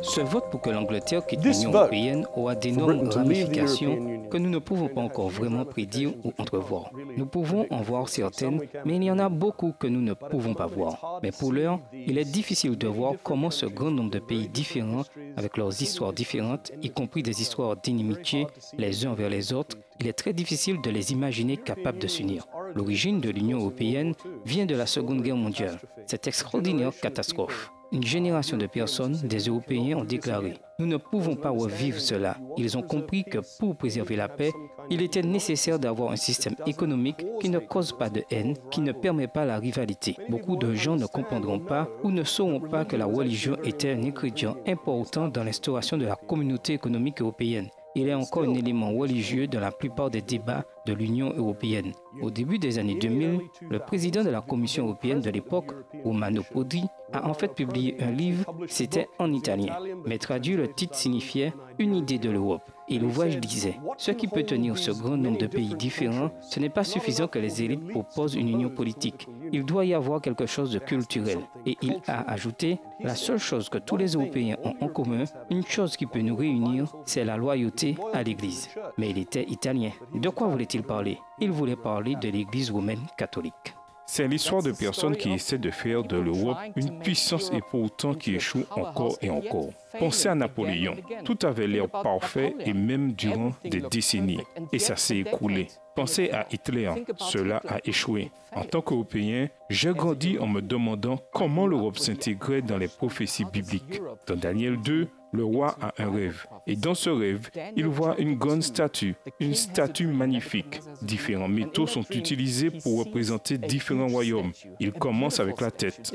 Ce vote pour que l'Angleterre quitte l'Union européenne aura d'énormes ramifications que nous ne pouvons pas encore vraiment prédire ou entrevoir. Nous pouvons en voir certaines, mais il y en a beaucoup que nous ne pouvons pas voir. Mais pour l'heure, il est difficile de voir comment ce grand nombre de pays différents, avec leurs histoires différentes, y compris des histoires d'inimitié les uns envers les autres, il est très difficile de les imaginer capables de s'unir. L'origine de l'Union européenne vient de la Seconde Guerre mondiale, cette extraordinaire catastrophe. Une génération de personnes, des Européens, ont déclaré « Nous ne pouvons pas revivre cela ». Ils ont compris que pour préserver la paix, il était nécessaire d'avoir un système économique qui ne cause pas de haine, qui ne permet pas la rivalité. Beaucoup de gens ne comprendront pas ou ne sauront pas que la religion était un ingrédient important dans l'instauration de la communauté économique européenne. Il est encore un élément religieux dans la plupart des débats de l'Union européenne. Au début des années 2000, le président de la Commission européenne de l'époque, Romano Prodi, a en fait publié un livre, c'était en italien, mais traduit le titre signifiait « Une idée de l'Europe ». Et l'ouvrage disait « Ce qui peut tenir ce grand nombre de pays différents, ce n'est pas suffisant que les élites proposent une union politique. Il doit y avoir quelque chose de culturel. » Et il a ajouté « La seule chose que tous les Européens ont en commun, une chose qui peut nous réunir, c'est la loyauté à l'Église. » Mais il était italien. De quoi voulait-il parler? Il voulait parler de l'Église romaine catholique. C'est l'histoire de personnes qui essaient de faire de l'Europe une puissance et pourtant qui échouent encore et encore. Pensez à Napoléon. Tout avait l'air parfait et même durant des décennies. Et ça s'est écroulé. Pensez à Hitler. Cela a échoué. En tant qu'Européen, j'ai grandi en me demandant comment l'Europe s'intégrait dans les prophéties bibliques. Dans Daniel 2, le roi a un rêve. Et dans ce rêve, il voit une grande statue, une statue magnifique. Différents métaux sont utilisés pour représenter différents royaumes. Il commence avec la tête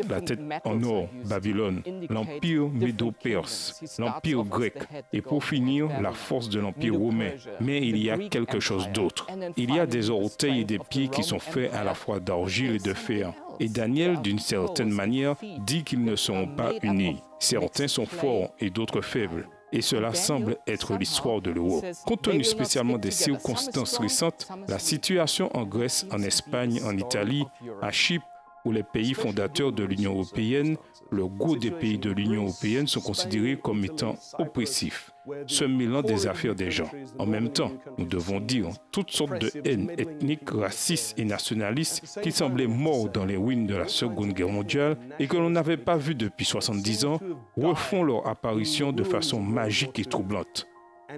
en or, Babylone, l'empire médo-perse, l'empire grec, et pour finir, la force de l'empire romain. Mais il y a quelque chose d'autre. Il y a des orteils et des pieds qui sont faits à la fois d'argile et de fer. Et Daniel, d'une certaine manière, dit qu'ils ne seront pas unis. Certains sont forts et d'autres faibles. Et cela semble être l'histoire de l'Europe. Compte tenu spécialement des circonstances récentes, la situation en Grèce, en Espagne, en Italie, à Chypre, où les pays fondateurs de l'Union européenne, le gros des pays de l'Union européenne sont considérés comme étant oppressifs, se mêlant des affaires des gens. En même temps, nous devons dire toutes sortes de haines ethniques, racistes et nationalistes qui semblaient morts dans les ruines de la Seconde Guerre mondiale et que l'on n'avait pas vues depuis 70 ans, refont leur apparition de façon magique et troublante.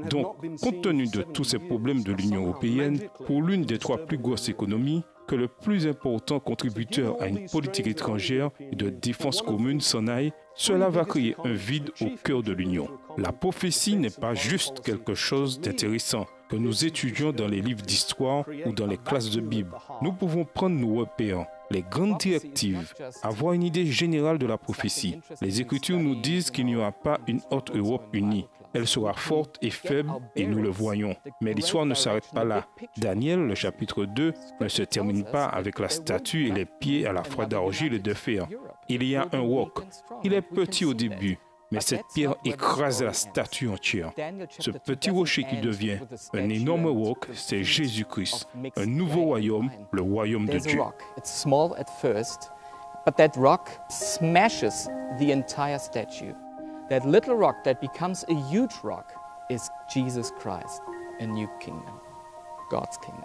Donc, compte tenu de tous ces problèmes de l'Union européenne, pour l'une des trois plus grosses économies, que le plus important contributeur à une politique étrangère et de défense commune s'en aille, cela va créer un vide au cœur de l'Union. La prophétie n'est pas juste quelque chose d'intéressant que nous étudions dans les livres d'histoire ou dans les classes de Bible. Nous pouvons prendre nos repères, les grandes directives, avoir une idée générale de la prophétie. Les Écritures nous disent qu'il n'y aura pas une autre Europe unie. Elle sera forte et faible et nous le voyons. Mais l'histoire ne s'arrête pas là. Daniel, le chapitre 2, ne se termine pas avec la statue et les pieds à la fois d'argile et de fer. Il y a un roc. Il est petit au début, mais cette pierre écrase la statue entière. Ce petit rocher qui devient un énorme roc, c'est Jésus-Christ, un nouveau royaume, le royaume de Dieu. It's small at first, but that rock smashes the entire statue. That little rock that becomes a huge rock is Jesus Christ, a new kingdom, God's kingdom.